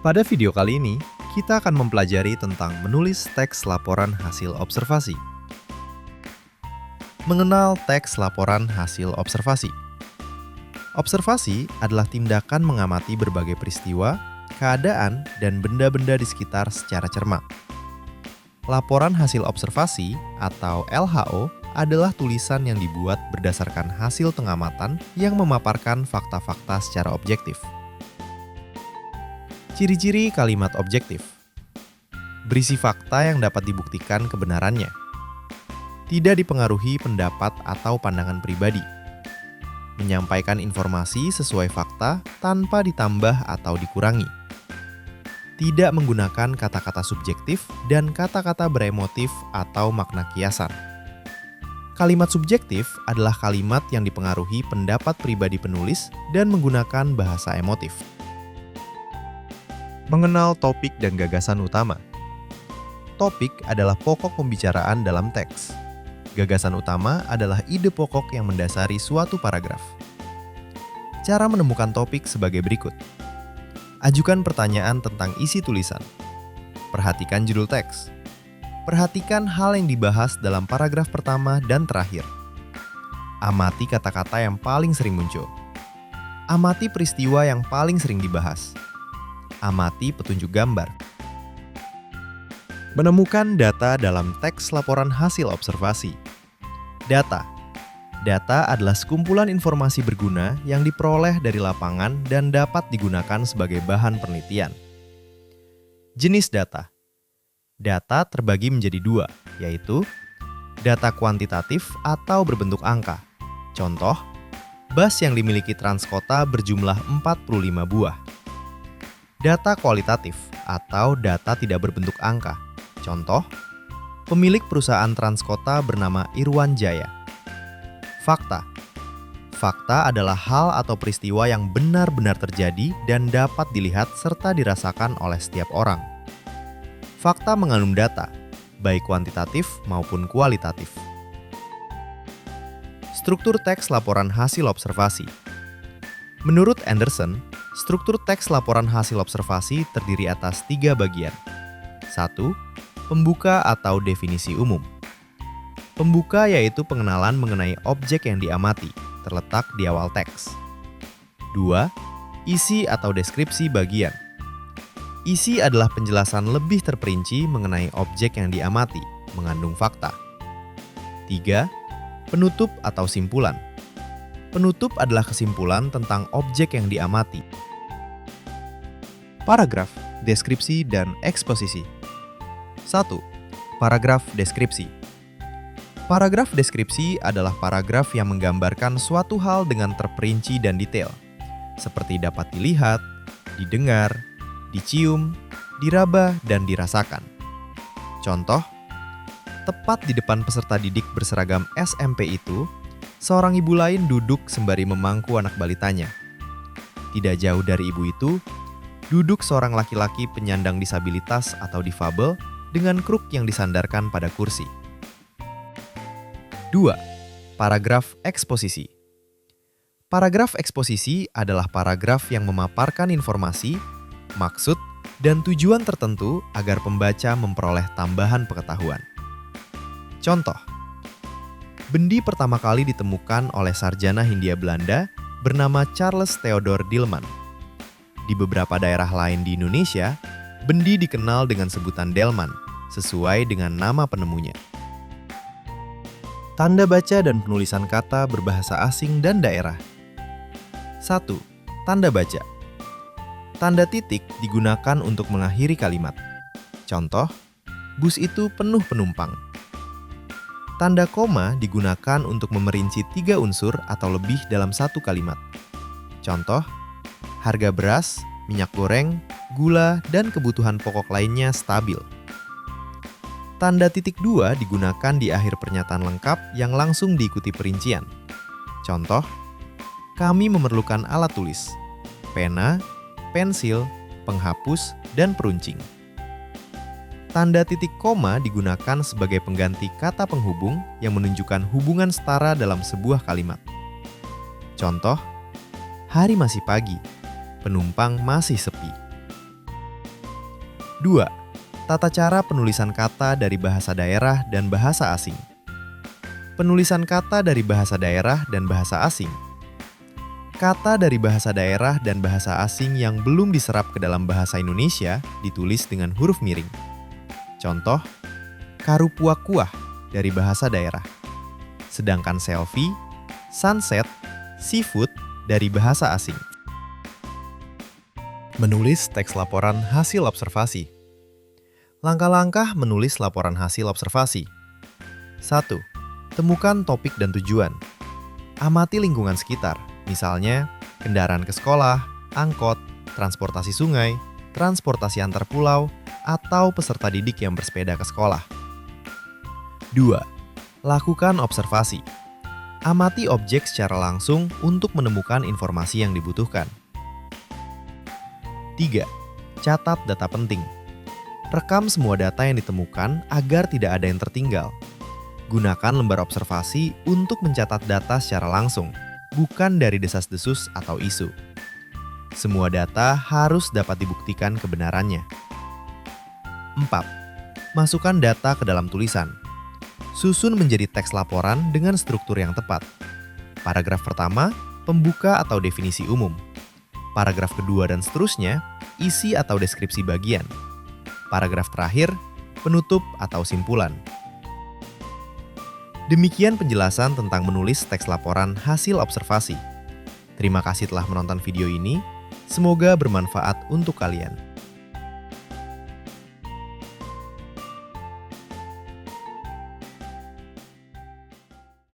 Pada video kali ini, kita akan mempelajari tentang menulis teks laporan hasil observasi. Mengenal teks laporan hasil observasi. Observasi adalah tindakan mengamati berbagai peristiwa, keadaan, dan benda-benda di sekitar secara cermat. Laporan hasil observasi atau LHO adalah tulisan yang dibuat berdasarkan hasil pengamatan yang memaparkan fakta-fakta secara objektif. Ciri-ciri kalimat objektif. Berisi fakta yang dapat dibuktikan kebenarannya. Tidak dipengaruhi pendapat atau pandangan pribadi. Menyampaikan informasi sesuai fakta tanpa ditambah atau dikurangi. Tidak menggunakan kata-kata subjektif dan kata-kata beremotif atau makna kiasan. Kalimat subjektif adalah kalimat yang dipengaruhi pendapat pribadi penulis dan menggunakan bahasa emotif. Mengenal topik dan gagasan utama. Topik adalah pokok pembicaraan dalam teks. Gagasan utama adalah ide pokok yang mendasari suatu paragraf. Cara menemukan topik sebagai berikut. Ajukan pertanyaan tentang isi tulisan. Perhatikan judul teks. Perhatikan hal yang dibahas dalam paragraf pertama dan terakhir. Amati kata-kata yang paling sering muncul. Amati peristiwa yang paling sering dibahas. Amati petunjuk gambar. Menemukan data dalam teks laporan hasil observasi. Data. Data adalah sekumpulan informasi berguna yang diperoleh dari lapangan dan dapat digunakan sebagai bahan penelitian. Jenis data. Data terbagi menjadi dua, yaitu data kuantitatif atau berbentuk angka. Contoh, bus yang dimiliki Transkota berjumlah 45 buah. Data kualitatif atau data tidak berbentuk angka. Contoh, pemilik perusahaan Transkota bernama Irwan Jaya. Fakta. Fakta adalah hal atau peristiwa yang benar-benar terjadi dan dapat dilihat serta dirasakan oleh setiap orang. Fakta mengandung data, baik kuantitatif maupun kualitatif. Struktur teks laporan hasil observasi. Menurut Anderson, struktur teks laporan hasil observasi terdiri atas 3 bagian. 1. Pembuka atau definisi umum. Pembuka yaitu pengenalan mengenai objek yang diamati, terletak di awal teks. 2. Isi atau deskripsi bagian. Isi adalah penjelasan lebih terperinci mengenai objek yang diamati, mengandung fakta. 3. Penutup atau simpulan. Penutup adalah kesimpulan tentang objek yang diamati. Paragraf, deskripsi, dan eksposisi. 1. Paragraf deskripsi. Paragraf deskripsi adalah paragraf yang menggambarkan suatu hal dengan terperinci dan detail, seperti dapat dilihat, didengar, dicium, diraba, dan dirasakan. Contoh, tepat di depan peserta didik berseragam SMP itu, seorang ibu lain duduk sembari memangku anak balitanya. Tidak jauh dari ibu itu, duduk seorang laki-laki penyandang disabilitas atau difabel dengan kruk yang disandarkan pada kursi. 2. Paragraf eksposisi. Paragraf eksposisi adalah paragraf yang memaparkan informasi, maksud, dan tujuan tertentu agar pembaca memperoleh tambahan pengetahuan. Contoh, bendi pertama kali ditemukan oleh sarjana Hindia Belanda bernama Charles Theodor Dillman. Di beberapa daerah lain di Indonesia, bendi dikenal dengan sebutan delman, sesuai dengan nama penemunya. Tanda baca dan penulisan kata berbahasa asing dan daerah. 1. Tanda baca. Tanda titik digunakan untuk mengakhiri kalimat. Contoh, bus itu penuh penumpang. Tanda koma digunakan untuk memerinci 3 unsur atau lebih dalam satu kalimat. Contoh, harga beras, minyak goreng, gula, dan kebutuhan pokok lainnya stabil. Tanda titik 2 digunakan di akhir pernyataan lengkap yang langsung diikuti perincian. Contoh, kami memerlukan alat tulis, pena, pensil, penghapus, dan peruncing. Tanda titik koma digunakan sebagai pengganti kata penghubung yang menunjukkan hubungan setara dalam sebuah kalimat. Contoh, hari masih pagi, penumpang masih sepi. 2. Tata cara penulisan kata dari bahasa daerah dan bahasa asing. Penulisan kata dari bahasa daerah dan bahasa asing. Kata dari bahasa daerah dan bahasa asing yang belum diserap ke dalam bahasa Indonesia ditulis dengan huruf miring. Contoh, karupuak-kuah dari bahasa daerah. Sedangkan selfie, sunset, seafood dari bahasa asing. Menulis teks laporan hasil observasi. Langkah-langkah menulis laporan hasil observasi. 1. Temukan topik dan tujuan. Amati lingkungan sekitar. Misalnya, kendaraan ke sekolah, angkot, transportasi sungai, transportasi antar pulau, atau peserta didik yang bersepeda ke sekolah. 2. Lakukan observasi. Amati objek secara langsung untuk menemukan informasi yang dibutuhkan. 3. Catat data penting. Rekam semua data yang ditemukan agar tidak ada yang tertinggal. Gunakan lembar observasi untuk mencatat data secara langsung, bukan dari desas-desus atau isu. Semua data harus dapat dibuktikan kebenarannya. 4. Masukkan data ke dalam tulisan. Susun menjadi teks laporan dengan struktur yang tepat. Paragraf pertama, pembuka atau definisi umum. Paragraf kedua dan seterusnya, isi atau deskripsi bagian. Paragraf terakhir, penutup atau simpulan. Demikian penjelasan tentang menulis teks laporan hasil observasi. Terima kasih telah menonton video ini. Semoga bermanfaat untuk kalian.